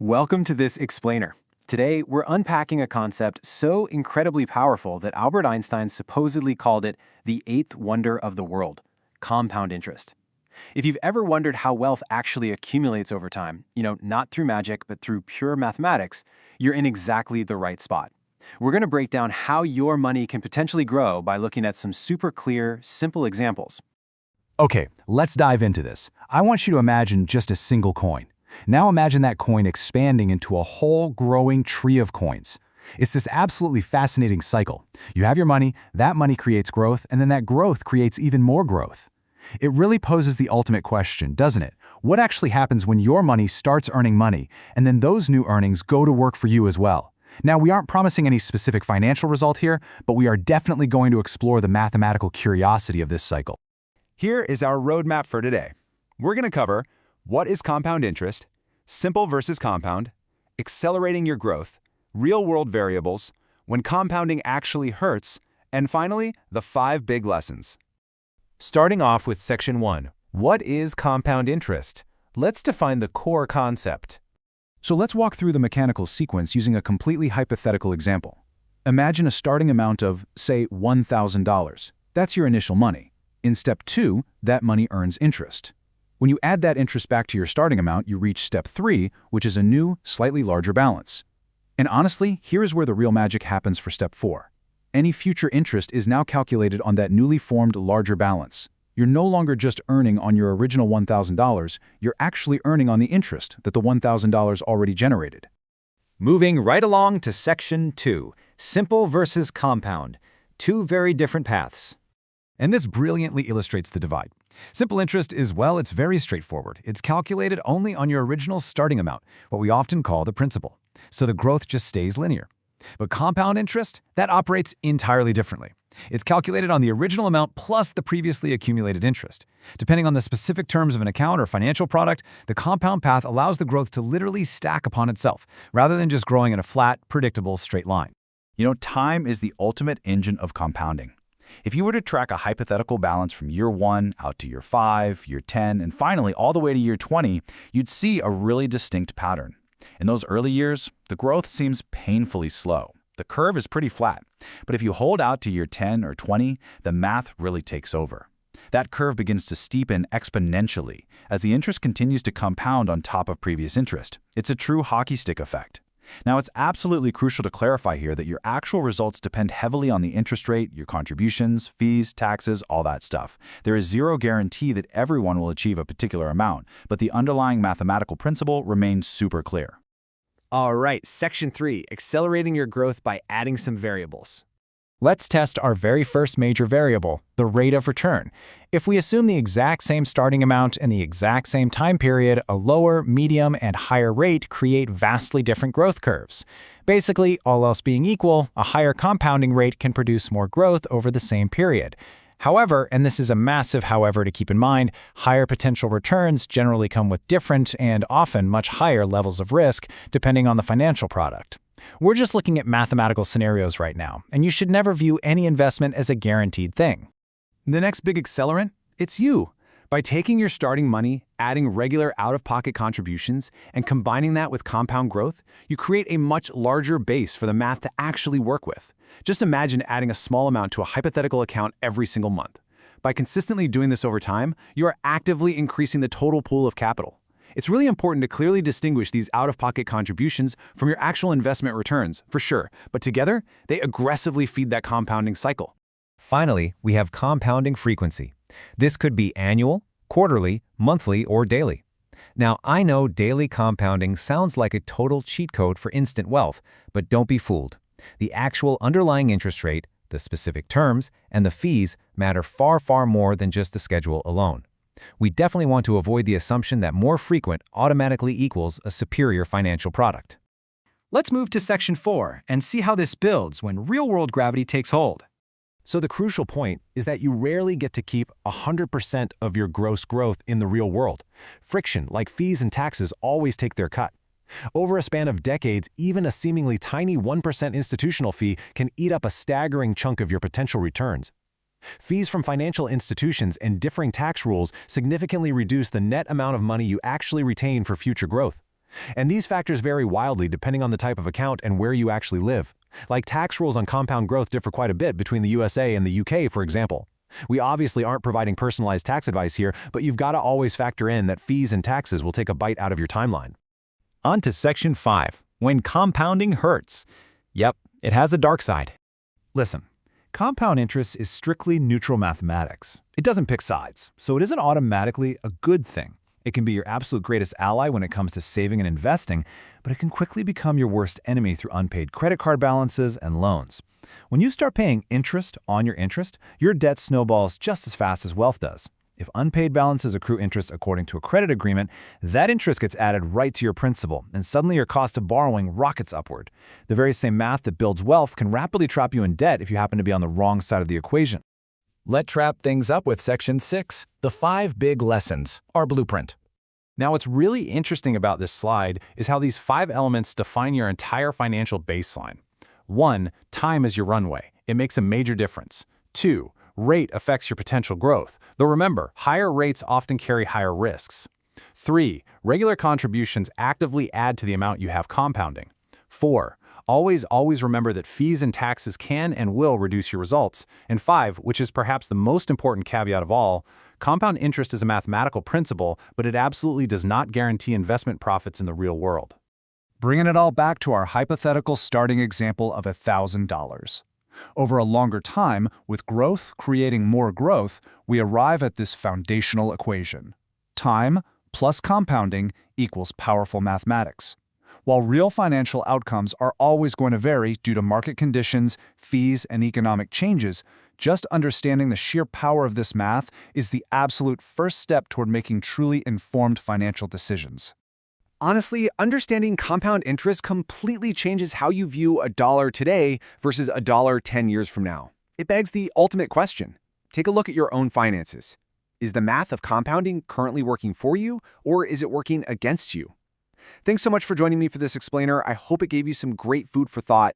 Welcome to this explainer. Today, we're unpacking a concept so incredibly powerful that Albert Einstein supposedly called it the eighth wonder of the world: compound interest. If you've ever wondered how wealth actually accumulates over time, not through magic, but through pure mathematics, you're in exactly the right spot. We're going to break down how your money can potentially grow by looking at some super clear, simple examples. Okay, let's dive into this. I want you to imagine just a single coin. Now imagine that coin expanding into a whole growing tree of coins. It's this absolutely fascinating cycle. You have your money, that money creates growth, and then that growth creates even more growth. It really poses the ultimate question, doesn't it? What actually happens when your money starts earning money, and then those new earnings go to work for you as well? Now, we aren't promising any specific financial result here, but we are definitely going to explore the mathematical curiosity of this cycle. Here is our roadmap for today. We're going to cover what is compound interest, simple versus compound, accelerating your growth, real-world variables, when compounding actually hurts, and finally, the 5 big lessons. Starting off with Section 1, what is compound interest? Let's define the core concept. So let's walk through the mechanical sequence using a completely hypothetical example. Imagine a starting amount of, say, $1,000. That's your initial money. In step 2, that money earns interest. When you add that interest back to your starting amount, you reach step 3, which is a new, slightly larger balance. And honestly, here is where the real magic happens for step 4. Any future interest is now calculated on that newly formed larger balance. You're no longer just earning on your original $1,000, you're actually earning on the interest that the $1,000 already generated. Moving right along to Section 2, simple versus compound. Two very different paths. And this brilliantly illustrates the divide. Simple interest is, well, it's very straightforward. It's calculated only on your original starting amount, what we often call the principal. So the growth just stays linear. But compound interest, that operates entirely differently. It's calculated on the original amount plus the previously accumulated interest. Depending on the specific terms of an account or financial product, the compound path allows the growth to literally stack upon itself, rather than just growing in a flat, predictable, straight line. Time is the ultimate engine of compounding. If you were to track a hypothetical balance from year 1 out to year 5, year 10, and finally all the way to year 20, you'd see a really distinct pattern. In those early years, the growth seems painfully slow. The curve is pretty flat. But if you hold out to year 10 or 20, the math really takes over. That curve begins to steepen exponentially as the interest continues to compound on top of previous interest. It's a true hockey stick effect. Now, it's absolutely crucial to clarify here that your actual results depend heavily on the interest rate, your contributions, fees, taxes, all that stuff. There is zero guarantee that everyone will achieve a particular amount, but the underlying mathematical principle remains super clear. All right, Section 3, accelerating your growth by adding some variables. Let's test our very first major variable, the rate of return. If we assume the exact same starting amount and the exact same time period, a lower, medium, and higher rate create vastly different growth curves. Basically, all else being equal, a higher compounding rate can produce more growth over the same period. However, and this is a massive however to keep in mind, higher potential returns generally come with different and often much higher levels of risk depending on the financial product. We're just looking at mathematical scenarios right now, and you should never view any investment as a guaranteed thing. The next big accelerant? It's you. By taking your starting money, adding regular out-of-pocket contributions, and combining that with compound growth, you create a much larger base for the math to actually work with. Just imagine adding a small amount to a hypothetical account every single month. By consistently doing this over time, you are actively increasing the total pool of capital. It's really important to clearly distinguish these out-of-pocket contributions from your actual investment returns, for sure, but together, they aggressively feed that compounding cycle. Finally, we have compounding frequency. This could be annual, quarterly, monthly, or daily. Now, I know daily compounding sounds like a total cheat code for instant wealth, but don't be fooled. The actual underlying interest rate, the specific terms, and the fees matter far, far more than just the schedule alone. We definitely want to avoid the assumption that more frequent automatically equals a superior financial product. Let's move to Section 4 and see how this builds when real-world gravity takes hold. So the crucial point is that you rarely get to keep 100% of your gross growth in the real world. Friction, like fees and taxes, always take their cut. Over a span of decades, even a seemingly tiny 1% institutional fee can eat up a staggering chunk of your potential returns. Fees from financial institutions and differing tax rules significantly reduce the net amount of money you actually retain for future growth. And these factors vary wildly depending on the type of account and where you actually live. Like tax rules on compound growth differ quite a bit between the USA and the UK, for example. We obviously aren't providing personalized tax advice here, but you've got to always factor in that fees and taxes will take a bite out of your timeline. On to Section 5, when compounding hurts. Yep, it has a dark side. Listen, compound interest is strictly neutral mathematics. It doesn't pick sides, so it isn't automatically a good thing. It can be your absolute greatest ally when it comes to saving and investing, but it can quickly become your worst enemy through unpaid credit card balances and loans. When you start paying interest on your interest, your debt snowballs just as fast as wealth does. If unpaid balances accrue interest according to a credit agreement, that interest gets added right to your principal, and suddenly your cost of borrowing rockets upward. The very same math that builds wealth can rapidly trap you in debt if you happen to be on the wrong side of the equation. Let's wrap things up with Section 6, the 5 big lessons, our blueprint. Now, what's really interesting about this slide is how these 5 elements define your entire financial baseline. 1. Time is your runway. It makes a major difference. 2. Rate affects your potential growth, though remember, higher rates often carry higher risks. 3. Regular contributions actively add to the amount you have compounding. 4. Always remember that fees and taxes can and will reduce your results. And 5, which is perhaps the most important caveat of all, compound interest is a mathematical principle, but it absolutely does not guarantee investment profits in the real world. Bringing it all back to our hypothetical starting example of $1,000. Over a longer time, with growth creating more growth, we arrive at this foundational equation. Time plus compounding equals powerful mathematics. While real financial outcomes are always going to vary due to market conditions, fees, and economic changes, just understanding the sheer power of this math is the absolute first step toward making truly informed financial decisions. Honestly, understanding compound interest completely changes how you view a dollar today versus a dollar 10 years from now. It begs the ultimate question. Take a look at your own finances. Is the math of compounding currently working for you, or is it working against you? Thanks so much for joining me for this explainer. I hope it gave you some great food for thought.